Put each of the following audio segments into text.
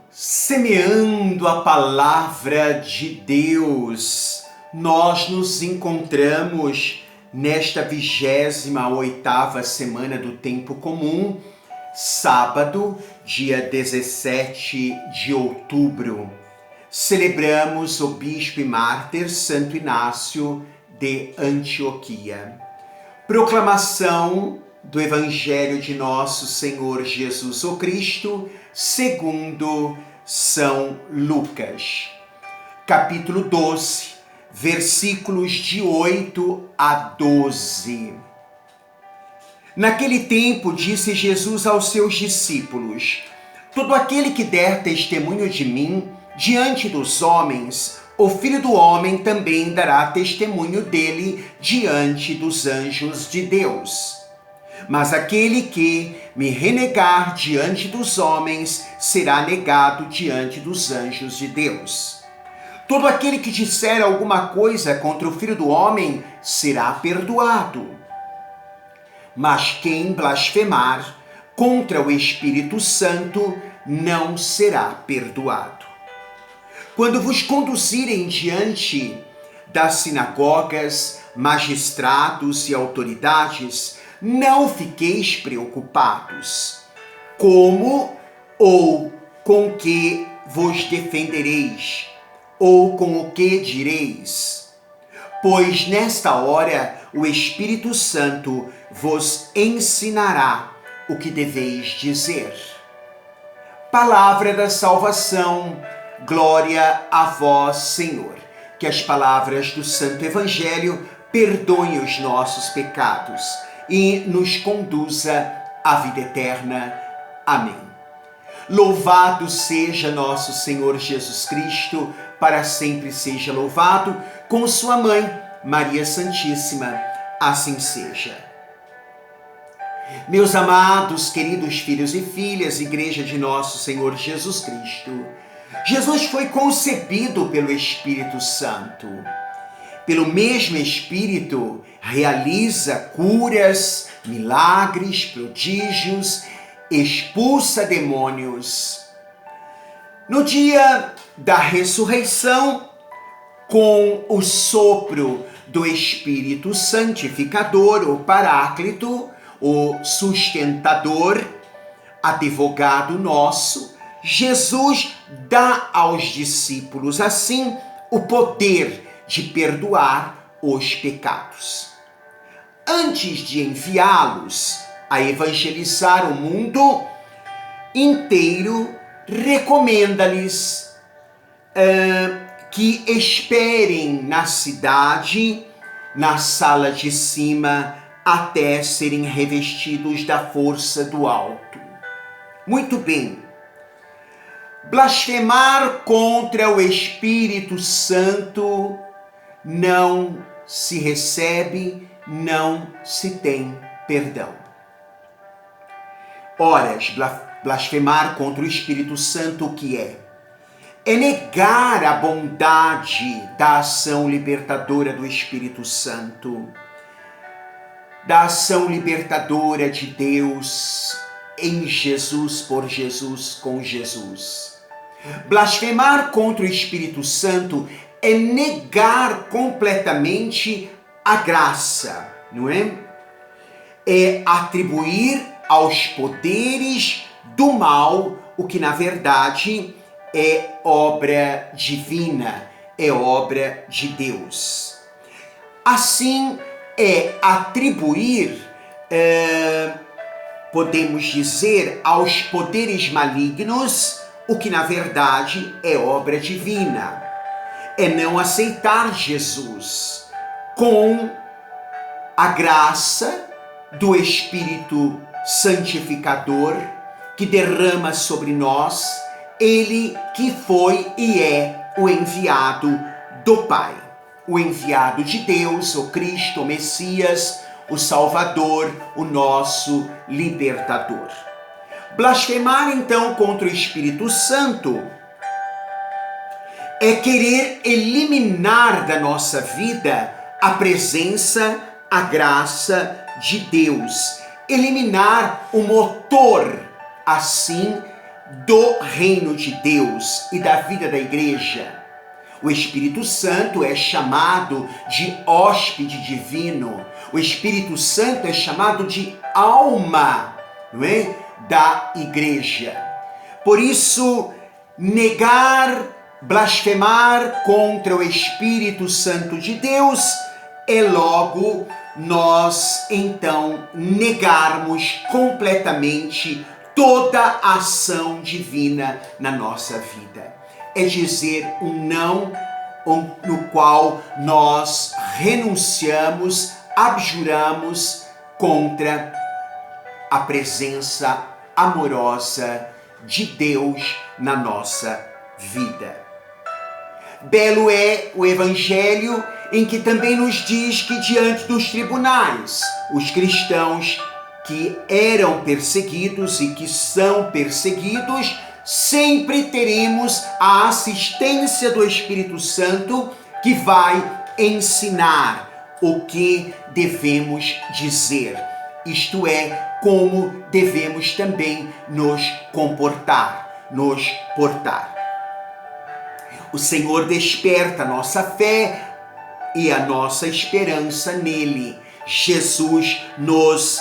Semeando a palavra de Deus, nós nos encontramos nesta 28ª semana do Tempo Comum, sábado, dia 17 de outubro. Celebramos o bispo e mártir Santo Inácio de Antioquia. Proclamação do Evangelho de Nosso Senhor Jesus o Cristo, segundo São Lucas. Capítulo 12, versículos de 8 a 12. Naquele tempo disse Jesus aos seus discípulos: todo aquele que der testemunho de mim diante dos homens, o Filho do Homem também dará testemunho dele diante dos anjos de Deus. Mas aquele que me renegar diante dos homens será negado diante dos anjos de Deus. Todo aquele que disser alguma coisa contra o Filho do Homem será perdoado. Mas quem blasfemar contra o Espírito Santo não será perdoado. Quando vos conduzirem diante das sinagogas, magistrados e autoridades, não fiqueis preocupados, como ou com que vos defendereis, ou com o que direis. Pois nesta hora o Espírito Santo vos ensinará o que deveis dizer. Palavra da salvação, glória a vós, Senhor. Que as palavras do Santo Evangelho perdoem os nossos pecados e nos conduza à vida eterna. Amém. Louvado seja nosso Senhor Jesus Cristo, para sempre seja louvado, com sua mãe, Maria Santíssima, assim seja. Meus amados, queridos filhos e filhas, Igreja de nosso Senhor Jesus Cristo, Jesus foi concebido pelo Espírito Santo. Pelo mesmo Espírito, realiza curas, milagres, prodígios, expulsa demônios. No dia da ressurreição, com o sopro do Espírito Santificador, o Paráclito, o sustentador, advogado nosso, Jesus dá aos discípulos, assim, o poder de perdoar os pecados. Antes de enviá-los a evangelizar o mundo inteiro, recomenda-lhes que esperem na cidade, na sala de cima, até serem revestidos da força do alto. Muito bem. Blasfemar contra o Espírito Santo não se recebe, não se tem perdão. Ora, blasfemar contra o Espírito Santo o que é? É negar a bondade da ação libertadora do Espírito Santo, da ação libertadora de Deus em Jesus, por Jesus, com Jesus. Blasfemar contra o Espírito Santo é negar completamente a graça, não é? É atribuir aos poderes do mal o que na verdade é obra divina, é obra de Deus. Assim, é atribuir, podemos dizer, aos poderes malignos o que na verdade é obra divina. É não aceitar Jesus com a graça do Espírito Santificador que derrama sobre nós, ele que foi e é o enviado do Pai, o enviado de Deus, o Cristo, o Messias, o Salvador, o nosso libertador. Blasfemar então contra o Espírito Santo é querer eliminar da nossa vida a presença, a graça de Deus, eliminar o motor, assim, do reino de Deus e da vida da igreja. O Espírito Santo é chamado de hóspede divino. O Espírito Santo é chamado de alma, não é? Da igreja. Por isso, negar, blasfemar contra o Espírito Santo de Deus é logo nós, então, negarmos completamente toda a ação divina na nossa vida. É dizer um não no qual nós renunciamos, abjuramos contra a presença amorosa de Deus na nossa vida. Belo é o Evangelho em que também nos diz que diante dos tribunais, os cristãos que eram perseguidos e que são perseguidos, sempre teremos a assistência do Espírito Santo que vai ensinar o que devemos dizer. Isto é, como devemos também nos comportar, nos portar. O Senhor desperta a nossa fé e a nossa esperança nele. Jesus nos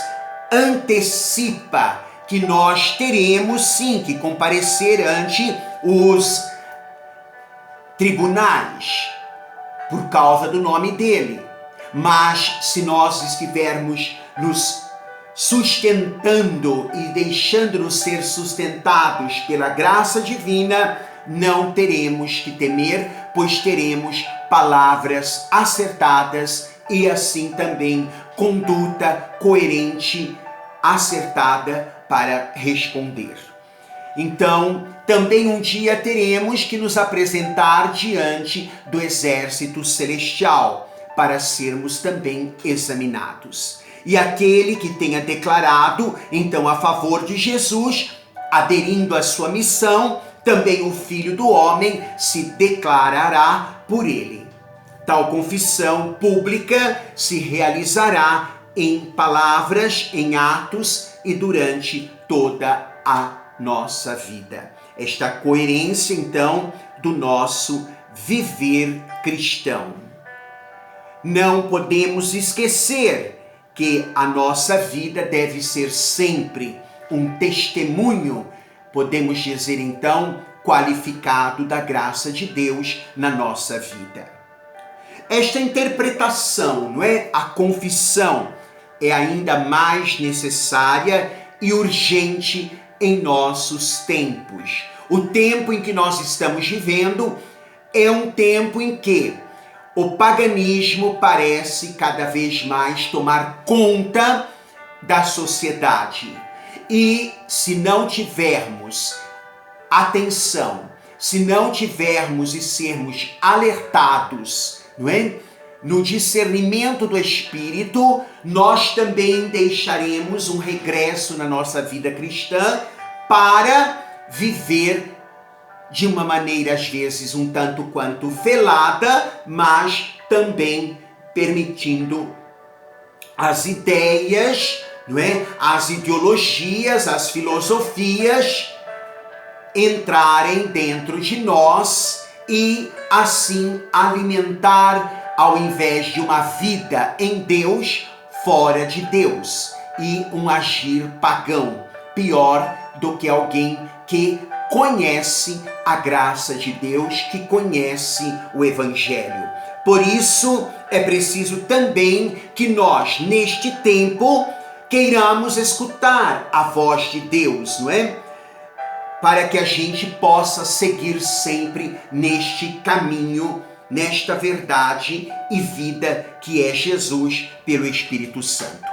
antecipa que nós teremos sim que comparecer ante os tribunais por causa do nome dele. Mas se nós estivermos nos sustentando e deixando-nos ser sustentados pela graça divina, não teremos que temer, pois teremos palavras acertadas e assim também conduta coerente, acertada para responder. Então, também um dia teremos que nos apresentar diante do exército celestial para sermos também examinados. E aquele que tenha declarado, então, a favor de Jesus, aderindo à sua missão, também o Filho do Homem se declarará por ele. Tal confissão pública se realizará em palavras, em atos e durante toda a nossa vida. Esta coerência, então, do nosso viver cristão. Não podemos esquecer que a nossa vida deve ser sempre um testemunho, podemos dizer então, qualificado da graça de Deus na nossa vida. Esta interpretação, não é? A confissão é ainda mais necessária e urgente em nossos tempos. O tempo em que nós estamos vivendo é um tempo em que o paganismo parece cada vez mais tomar conta da sociedade. E se não tivermos atenção, se não tivermos e sermos alertados, não é? No discernimento do Espírito, nós também deixaremos um regresso na nossa vida cristã para viver de uma maneira, às vezes, um tanto quanto velada, mas também permitindo as ideias, não é? As ideologias, as filosofias entrarem dentro de nós e assim alimentar, ao invés de uma vida em Deus, fora de Deus, e um agir pagão, pior do que alguém que conhece a graça de Deus, que conhece o Evangelho. Por isso, é preciso também que nós, neste tempo, queiramos escutar a voz de Deus, não é? Para que a gente possa seguir sempre neste caminho, nesta verdade e vida que é Jesus pelo Espírito Santo.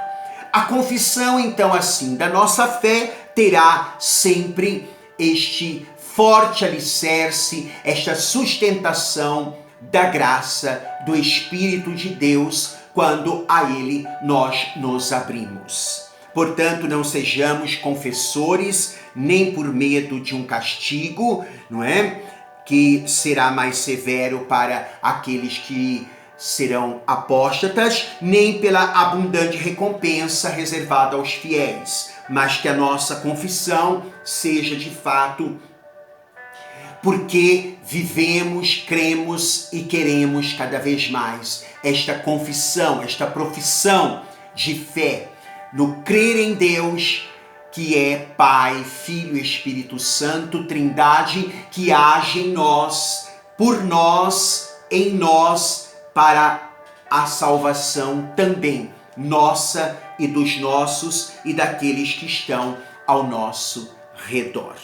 A confissão, então, assim, da nossa fé terá sempre este forte alicerce, esta sustentação da graça do Espírito de Deus quando a Ele nós nos abrimos. Portanto, não sejamos confessores, nem por medo de um castigo, não é? Que será mais severo para aqueles que serão apóstatas, nem pela abundante recompensa reservada aos fiéis, mas que a nossa confissão seja de fato porque vivemos, cremos e queremos cada vez mais esta confissão, esta profissão de fé no crer em Deus, que é Pai, Filho e Espírito Santo, Trindade, que age em nós, por nós, em nós, para a salvação também nossa e dos nossos e daqueles que estão ao nosso redor.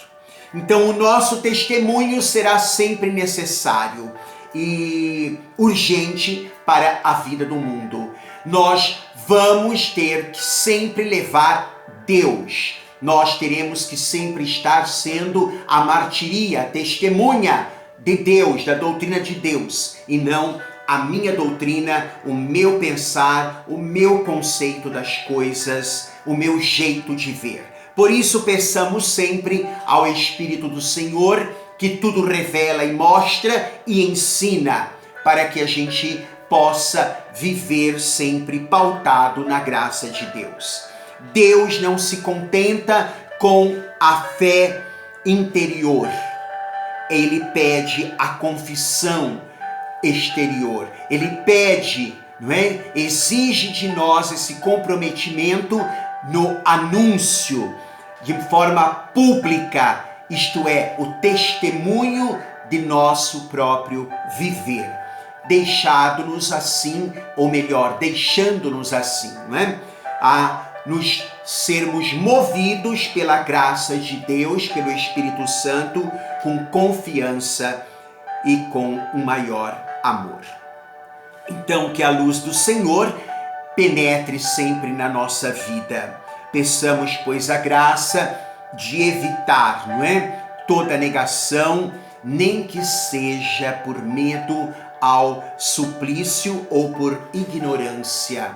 Então, o nosso testemunho será sempre necessário e urgente para a vida do mundo. Nós vamos ter que sempre levar Deus. Nós teremos que sempre estar sendo a martiria, a testemunha de Deus, da doutrina de Deus, e não a minha doutrina, o meu pensar, o meu conceito das coisas, o meu jeito de ver. Por isso, peçamos sempre ao Espírito do Senhor, que tudo revela e mostra e ensina, para que a gente possa viver sempre pautado na graça de Deus. Deus não se contenta com a fé interior. Ele pede a confissão exterior. Ele pede, não é? Exige de nós esse comprometimento no anúncio de forma pública, isto é, o testemunho de nosso próprio viver, deixando-nos assim, ou melhor, deixando-nos assim, não é? A nos sermos movidos pela graça de Deus, pelo Espírito Santo, com confiança e com um maior amor. Então, que a luz do Senhor penetre sempre na nossa vida. Peçamos, pois, a graça de evitar, não é? Toda negação, nem que seja por medo ao suplício ou por ignorância.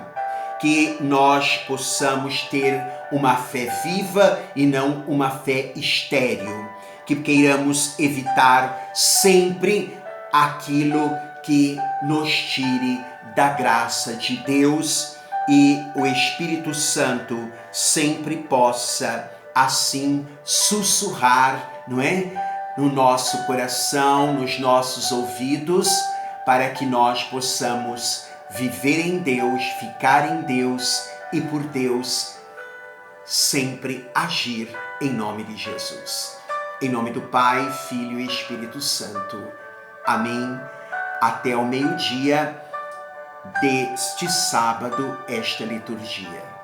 Que nós possamos ter uma fé viva e não uma fé estéril. Que queiramos evitar sempre aquilo que nos tire da graça de Deus, e o Espírito Santo sempre possa assim sussurrar, não é? No nosso coração, nos nossos ouvidos, para que nós possamos viver em Deus, ficar em Deus e por Deus sempre agir em nome de Jesus. Em nome do Pai, Filho e Espírito Santo. Amém. Até o meio-dia deste sábado, esta liturgia.